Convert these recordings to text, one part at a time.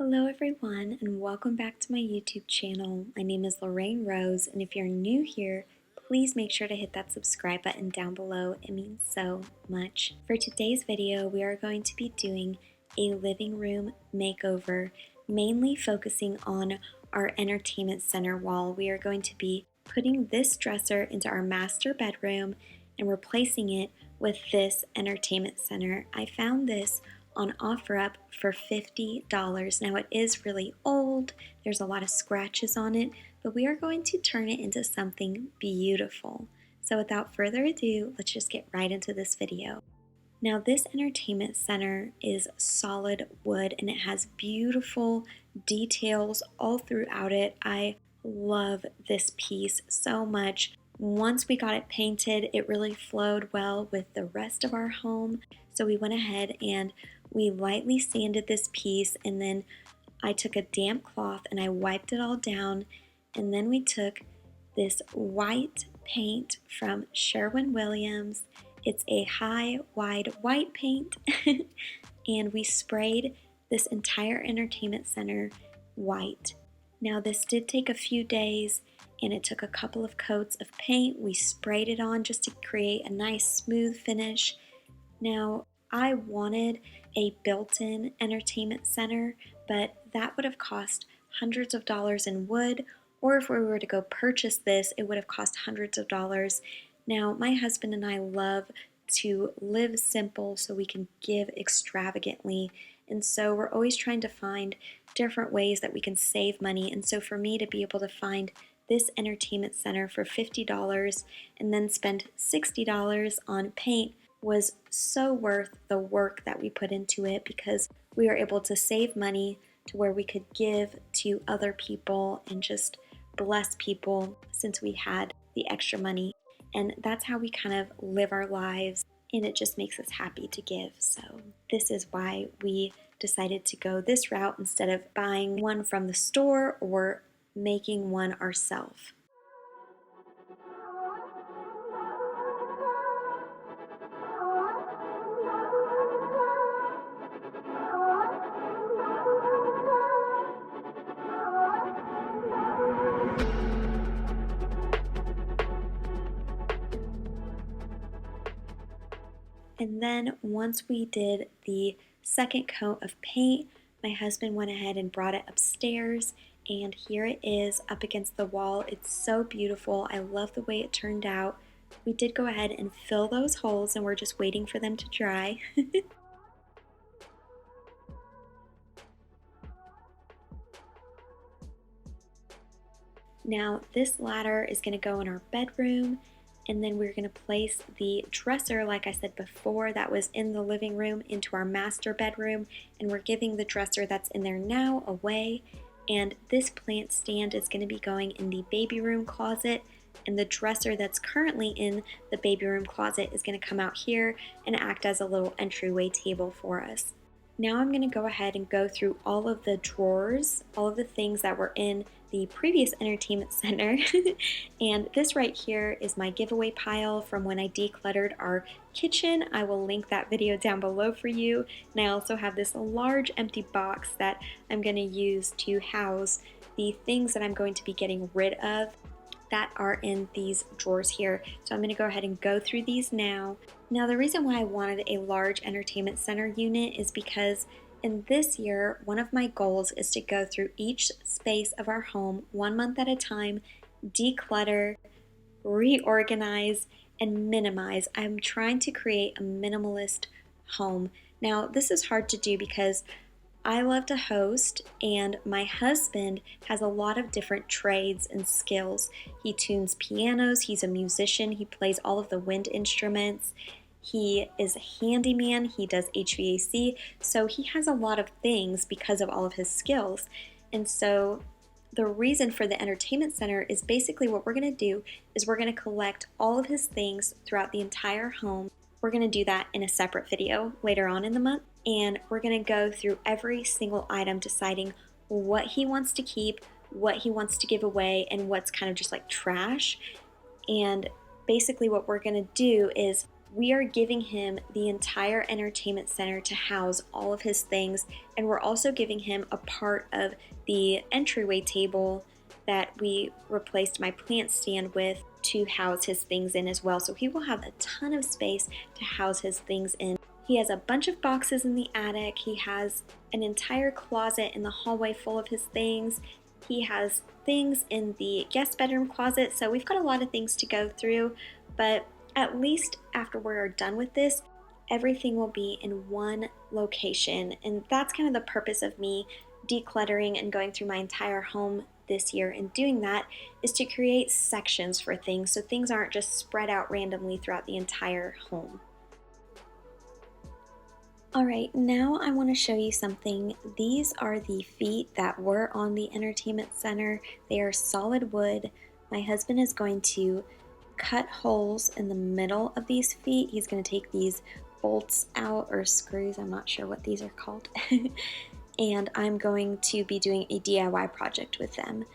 Hello everyone and welcome back to my YouTube channel. My name is Lorraine Rose, and if you're new here, please make sure to hit that subscribe button down below. It means so much. For today's video, we are going to be doing a living room makeover, mainly focusing on our entertainment center wall. We are going to be putting this dresser into our master bedroom and replacing it with this entertainment center. I found this on OfferUp for $50. Now it is really old, there's a lot of scratches on it, but we are going to turn it into something beautiful. So without further ado, let's just get right into this video. Now this entertainment center is solid wood and it has beautiful details all throughout it. I love this piece so much. Once we got it painted, it really flowed well with the rest of our home. So we went ahead and we lightly sanded this piece, and then I took a damp cloth and I wiped it all down, and then we took this white paint from Sherwin-Williams. It's a high, wide white paint and we sprayed this entire entertainment center white. Now this did take a few days and it took a couple of coats of paint. We sprayed it on just to create a nice smooth finish. Now I wanted a built-in entertainment center, but that would have cost hundreds of dollars in wood, or if we were to go purchase this, it would have cost hundreds of dollars. Now, my husband and I love to live simple so we can give extravagantly, and so we're always trying to find different ways that we can save money. And so for me to be able to find this entertainment center for $50 and then spend $60 on paint was so worth the work that we put into it, because we were able to save money to where we could give to other people and just bless people since we had the extra money. And that's how we kind of live our lives, and it just makes us happy to give. So this is why we decided to go this route instead of buying one from the store or making one ourselves. And then once we did the second coat of paint, my husband went ahead and brought it upstairs, and here it is up against the wall. It's so beautiful. I love the way it turned out. We did go ahead and fill those holes, and we're just waiting for them to dry. Now this ladder is going to go in our bedroom, and then we're going to place the dresser, like I said before, that was in the living room into our master bedroom, and we're giving the dresser that's in there now away. And this plant stand is going to be going in the baby room closet, and the dresser that's currently in the baby room closet is going to come out here and act as a little entryway table for us. Now I'm going to go ahead and go through all of the drawers, all of the things that were in the previous entertainment center. And this right here is my giveaway pile from when I decluttered our kitchen. I will link that video down below for you. And I also have this large empty box that I'm going to use to house the things that I'm going to be getting rid of that are in these drawers here. So I'm going to go ahead and go through these now. Now the reason why I wanted a large entertainment center unit is because in this year, one of my goals is to go through each space of our home 1 month at a time, declutter, reorganize, and minimize. I'm trying to create a minimalist home. Now this is hard to do because I love to host, and my husband has a lot of different trades and skills. He tunes pianos, he's a musician, he plays all of the wind instruments, he is a handyman, he does HVAC, so he has a lot of things because of all of his skills. And so the reason for the entertainment center is basically what we're going to do is we're going to collect all of his things throughout the entire home. We're going to do that in a separate video later on in the month, and we're going to go through every single item, deciding what he wants to keep, what he wants to give away, and what's kind of just like trash. And basically what we're going to do is we are giving him the entire entertainment center to house all of his things, and we're also giving him a part of the entryway table that we replaced my plant stand with to house his things in as well. So he will have a ton of space to house his things in. He has a bunch of boxes in the attic. He has an entire closet in the hallway full of his things. He has things in the guest bedroom closet. So we've got a lot of things to go through, but at least after we're done with this, everything will be in one location. And that's kind of the purpose of me decluttering and going through my entire home this year, and doing that is to create sections for things so things aren't just spread out randomly throughout the entire home. Alright, now I want to show you something. These are the feet that were on the entertainment center. They are solid wood. My husband is going to cut holes in the middle of these feet. He's going to take these bolts out, or screws, I'm not sure what these are called, and I'm going to be doing a DIY project with them.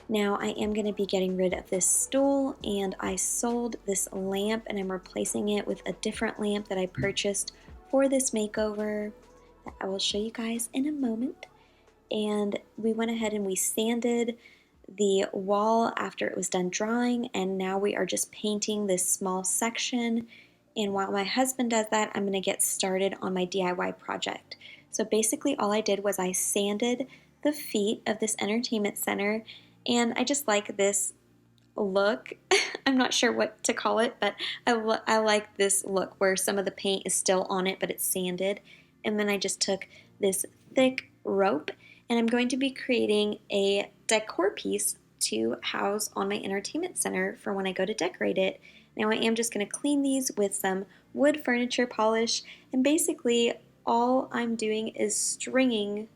Now I am going to be getting rid of this stool, and I sold this lamp and I'm replacing it with a different lamp that I purchased for this makeover that I will show you guys in a moment. And we went ahead and we sanded the wall after it was done drying, and now we are just painting this small section. And while my husband does that, I'm going to get started on my DIY project. So basically all I did was I sanded the feet of this entertainment center, and I just like this look. I'm not sure what to call it, but I like this look where some of the paint is still on it, but it's sanded. And then I just took this thick rope, and I'm going to be creating a decor piece to house on my entertainment center for when I go to decorate it. Now I am just going to clean these with some wood furniture polish, and basically all I'm doing is stringing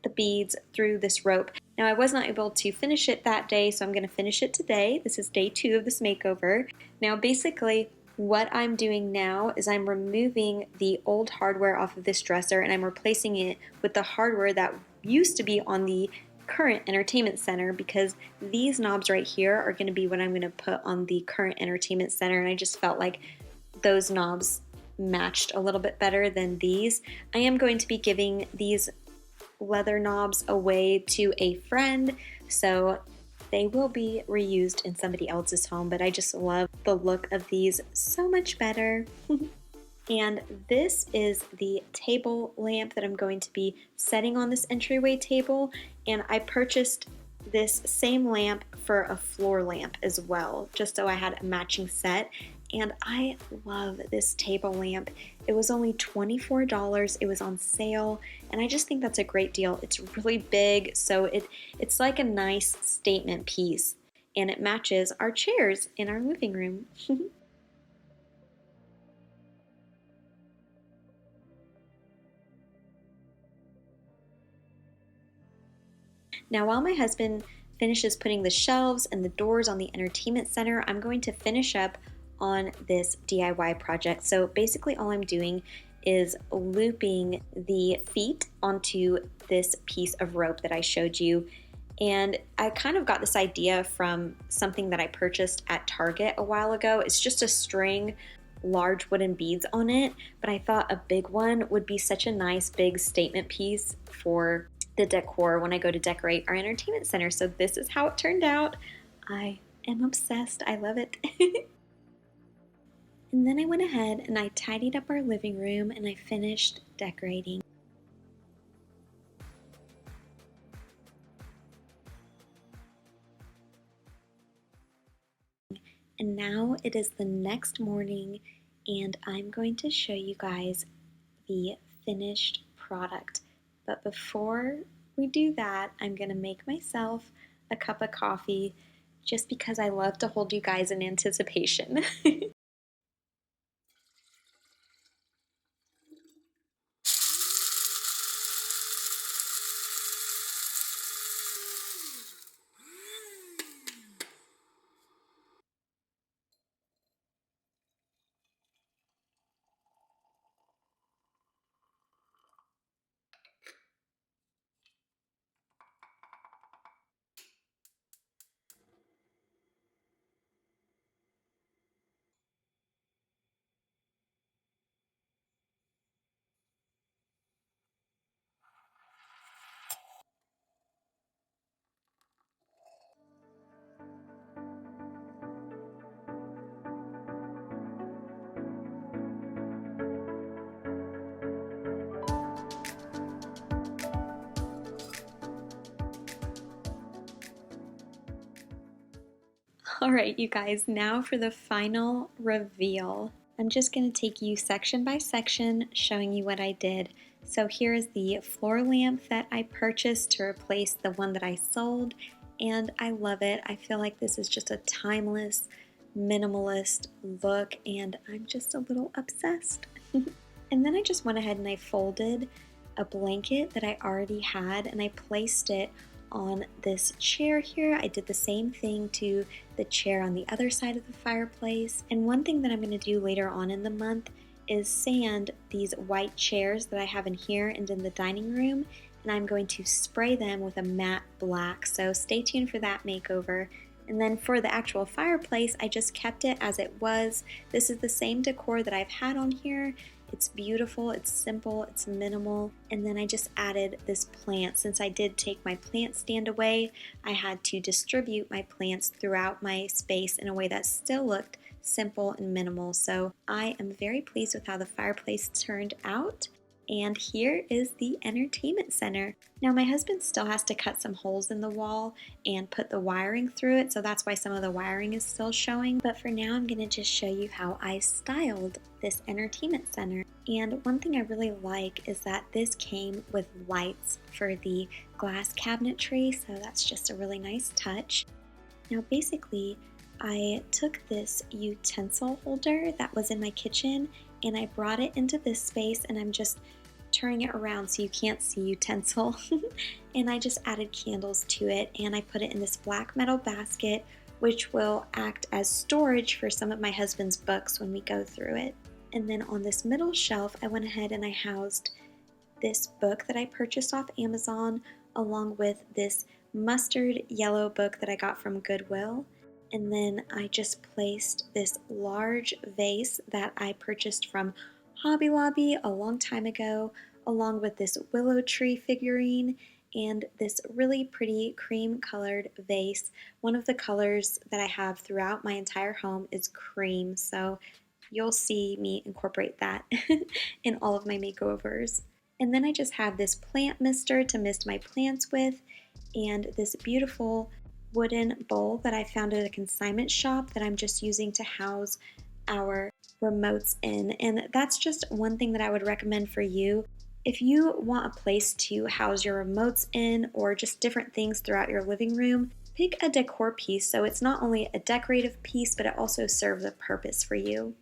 the beads through this rope. Now I was not able to finish it that day, so I'm going to finish it today. This is day 2 of this makeover. Now basically what I'm doing now is I'm removing the old hardware off of this dresser, and I'm replacing it with the hardware that used to be on the current entertainment center, because these knobs right here are going to be what I'm going to put on the current entertainment center, and I just felt like those knobs matched a little bit better than these. I am going to be giving these leather knobs away to a friend, so they will be reused in somebody else's home, but I just love the look of these so much better. And this is the table lamp that I'm going to be setting on this entryway table, and I purchased this same lamp for a floor lamp as well, just so I had a matching set. And I love this table lamp. It was only $24. It was on sale, and I just think that's a great deal. It's really big, so it's like a nice statement piece, and it matches our chairs in our living room. Now, while my husband finishes putting the shelves and the doors on the entertainment center, I'm going to finish up on this DIY project. So basically all I'm doing is looping the feet onto this piece of rope that I showed you. And I kind of got this idea from something that I purchased at Target a while ago. It's just a string, large wooden beads on it, but I thought a big one would be such a nice big statement piece for the decor when I go to decorate our entertainment center. So this is how it turned out. I am obsessed. I love it. And then I went ahead and I tidied up our living room and I finished decorating. And now it is the next morning, and I'm going to show you guys the finished product. But before we do that, I'm going to make myself a cup of coffee just because I love to hold you guys in anticipation. All right, you guys, now for the final reveal. I'm just going to take you section by section, showing you what I did. So here is the floor lamp that I purchased to replace the one that I sold, and I love it. I feel like this is just a timeless, minimalist look, and I'm just a little obsessed. And then I just went ahead and I folded a blanket that I already had, and I placed it on this chair here. I did the same thing to the chair on the other side of the fireplace. And one thing that I'm going to do later on in the month is sand these white chairs that I have in here and in the dining room, and I'm going to spray them with a matte black. So stay tuned for that makeover. And then for the actual fireplace, I just kept it as it was. This is the same decor that I've had on here. It's beautiful, it's simple, it's minimal, and then I just added this plant. Since I did take my plant stand away, I had to distribute my plants throughout my space in a way that still looked simple and minimal. So I am very pleased with how the fireplace turned out. And here is the entertainment center. Now my husband still has to cut some holes in the wall and put the wiring through it, so that's why some of the wiring is still showing. But for now, I'm going to just show you how I styled this entertainment center. And one thing I really like is that this came with lights for the glass cabinetry, so that's just a really nice touch. Now basically, I took this utensil holder that was in my kitchen and I brought it into this space, and I'm just turning it around so you can't see utensil. And I just added candles to it, and I put it in this black metal basket, which will act as storage for some of my husband's books when we go through it. And then on this middle shelf, I went ahead and I housed this book that I purchased off Amazon, along with this mustard yellow book that I got from Goodwill. And then I just placed this large vase that I purchased from Hobby Lobby a long time ago, along with this willow tree figurine and this really pretty cream colored vase. One of the colors that I have throughout my entire home is cream, so you'll see me incorporate that in all of my makeovers. And then I just have this plant mister to mist my plants with, and this beautiful wooden bowl that I found at a consignment shop that I'm just using to house our remotes in. And that's just one thing that I would recommend for you. If you want a place to house your remotes in, or just different things throughout your living room, pick a decor piece so it's not only a decorative piece, but it also serves a purpose for you.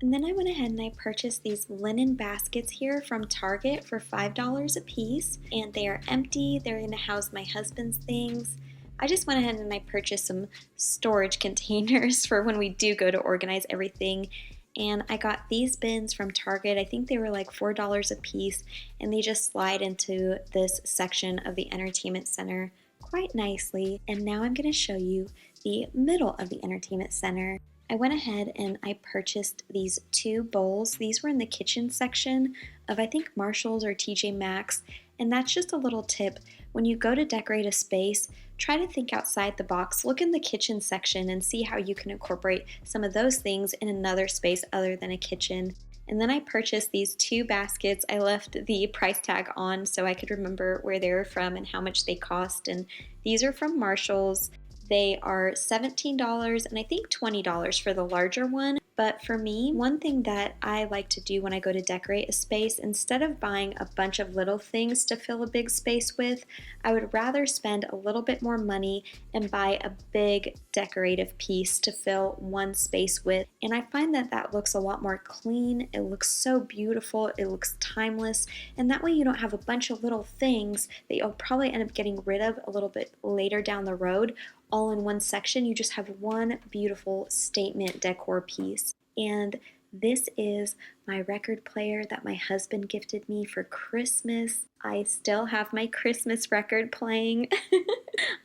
And then I went ahead and I purchased these linen baskets here from Target for $5 a piece, and they are empty. They're going to house my husband's things. I just went ahead and I purchased some storage containers for when we do go to organize everything. And I got these bins from Target. I think they were like $4 a piece, and they just slide into this section of the entertainment center quite nicely. And now I'm going to show you the middle of the entertainment center. I went ahead and I purchased these two bowls. These were in the kitchen section of, I think, Marshall's or TJ Maxx. And that's just a little tip. When you go to decorate a space, try to think outside the box. Look in the kitchen section and see how you can incorporate some of those things in another space other than a kitchen. And then I purchased these two baskets. I left the price tag on so I could remember where they were from and how much they cost. And these are from Marshall's. They are $17 and I think $20 for the larger one. But for me, one thing that I like to do when I go to decorate a space, instead of buying a bunch of little things to fill a big space with, I would rather spend a little bit more money and buy a big decorative piece to fill one space with. And I find that that looks a lot more clean. It looks so beautiful. It looks timeless. And that way you don't have a bunch of little things that you'll probably end up getting rid of a little bit later down the road, all in one section. You just have one beautiful statement decor piece. And this is my record player that my husband gifted me for Christmas. I still have my Christmas record playing.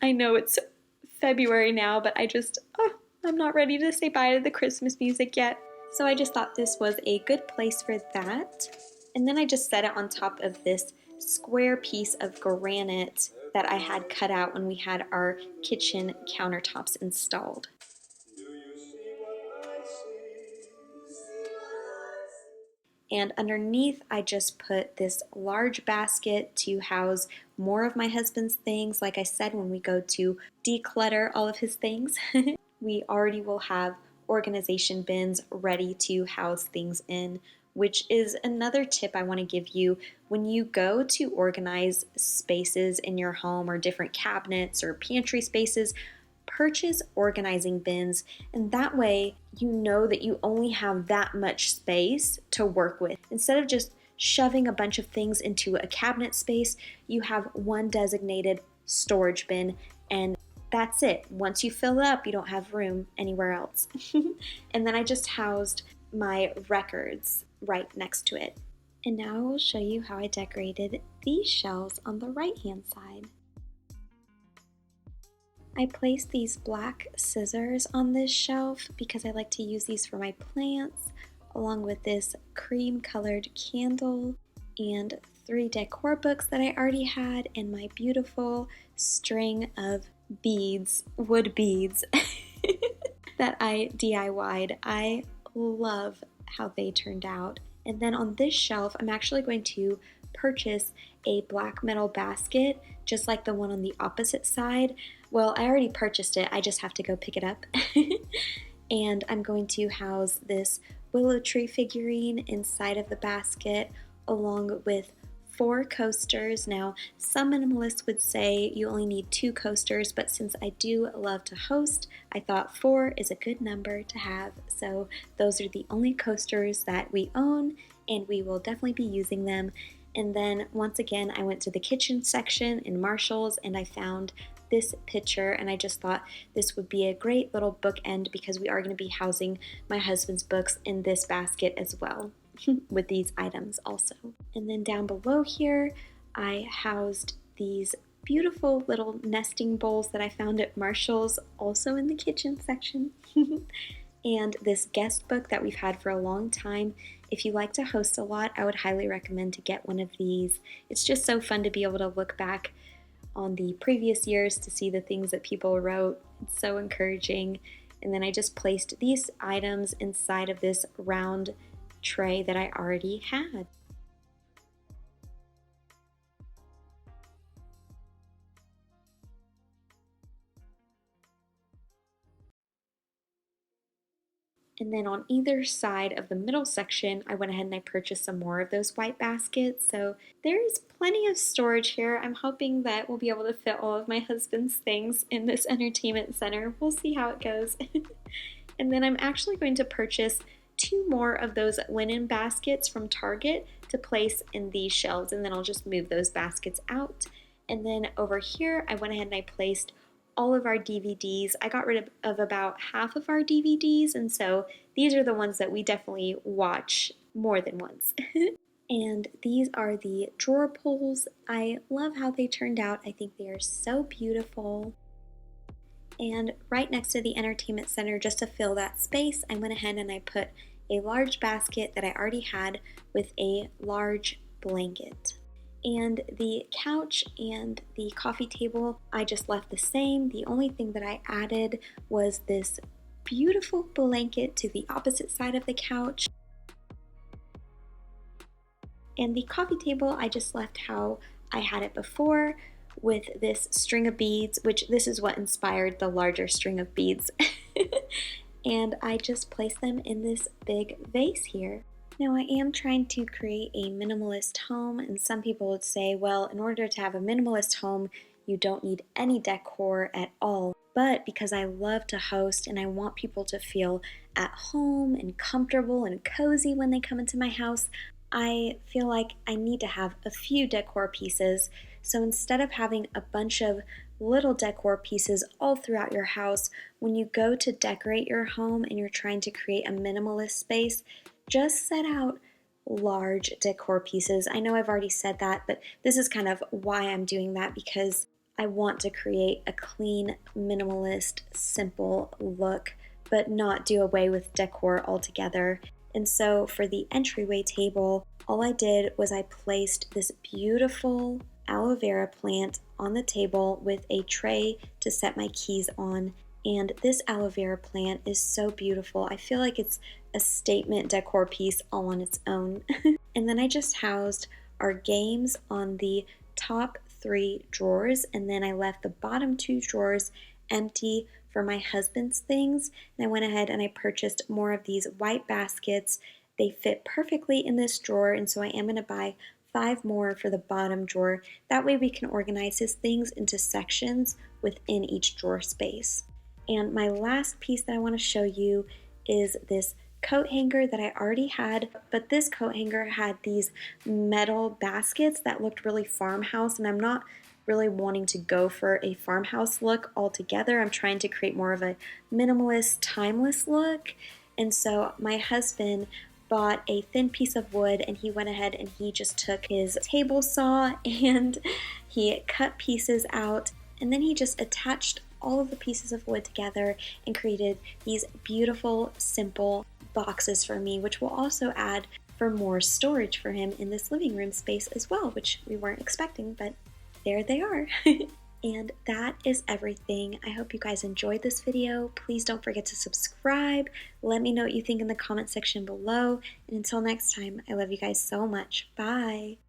I know it's February now, but I'm not ready to say bye to the Christmas music yet. So I just thought this was a good place for that. And then I just set it on top of this square piece of granite that I had cut out when we had our kitchen countertops installed. And underneath, I just put this large basket to house more of my husband's things, like I said, when we go to declutter all of his things. we already will have organization bins ready to house things in, which is another tip I want to give you. When you go to organize spaces in your home or different cabinets or pantry spaces, purchase organizing bins, and that way you know that you only have that much space to work with. Instead of just shoving a bunch of things into a cabinet space, you have one designated storage bin, and that's it. Once you fill it up, you don't have room anywhere else. And then I just housed my records right next to it. And now I will show you how I decorated these shelves on the right hand side. I placed these black scissors on this shelf because I like to use these for my plants, along with this cream colored candle and 3 decor books that I already had, and my beautiful string of beads, wood beads, that I DIY'd. I love how they turned out. And then on this shelf, I'm actually going to purchase a black metal basket, just like the one on the opposite side. Well, I already purchased it, I just have to go pick it up. And I'm going to house this willow tree figurine inside of the basket, along with 4 coasters. Now, some minimalists would say you only need 2 coasters, but since I do love to host, I thought 4 is a good number to have. So those are the only coasters that we own, and we will definitely be using them. And then once again, I went to the kitchen section in Marshall's and I found this picture, and I just thought this would be a great little bookend because we are going to be housing my husband's books in this basket as well. With these items also. And then down below here, I housed these beautiful little nesting bowls that I found at Marshall's, also in the kitchen section. And this guest book that we've had for a long time. If you like to host a lot, I would highly recommend to get one of these. It's just so fun to be able to look back on the previous years to see the things that people wrote. It's so encouraging. And then I just placed these items inside of this round tray that I already had. And then on either side of the middle section, I went ahead and I purchased some more of those white baskets. So there's plenty of storage here. I'm hoping that we'll be able to fit all of my husband's things in this entertainment center. We'll see how it goes. And then I'm actually going to purchase 2 more of those linen baskets from Target to place in these shelves, and then I'll just move those baskets out. And then over here, I went ahead and I placed all of our DVDs. I got rid of about half of our DVDs, and so these are the ones that we definitely watch more than once. And these are the drawer pulls. I love how they turned out. I think they are so beautiful. And right next to the entertainment center, just to fill that space, I went ahead and I put a large basket that I already had with a large blanket. And the couch and the coffee table, I just left the same. The only thing that I added was this beautiful blanket to the opposite side of the couch. And the coffee table, I just left how I had it before, with this string of beads, which this is what inspired the larger string of beads. And I just placed them in this big vase here. Now I am trying to create a minimalist home, and some people would say, well, in order to have a minimalist home, you don't need any decor at all. But because I love to host and I want people to feel at home and comfortable and cozy when they come into my house, I feel like I need to have a few decor pieces. So instead of having a bunch of little decor pieces all throughout your house, when you go to decorate your home and you're trying to create a minimalist space, just set out large decor pieces. I know I've already said that, but this is kind of why I'm doing that, because I want to create a clean, minimalist, simple look, but not do away with decor altogether. And so for the entryway table, all I did was I placed this beautiful aloe vera plant on the table with a tray to set my keys on. And this aloe vera plant is so beautiful. I feel like it's a statement decor piece all on its own. And then I just housed our games on the top 3 drawers, and then I left the bottom 2 drawers empty for my husband's things, and I went ahead and I purchased more of these white baskets. They fit perfectly in this drawer, and so I am going to buy 5 more for the bottom drawer. That way we can organize his things into sections within each drawer space. And my last piece that I want to show you is this coat hanger that I already had, but this coat hanger had these metal baskets that looked really farmhouse, and I'm not really wanting to go for a farmhouse look altogether. I'm trying to create more of a minimalist, timeless look. And so my husband bought a thin piece of wood, and he went ahead and he just took his table saw and he cut pieces out, and then he just attached all of the pieces of wood together and created these beautiful, simple boxes for me, which will also add for more storage for him in this living room space as well, which we weren't expecting, but there they are. And that is everything. I hope you guys enjoyed this video. Please don't forget to subscribe. Let me know what you think in the comment section below. And until next time, I love you guys so much. Bye.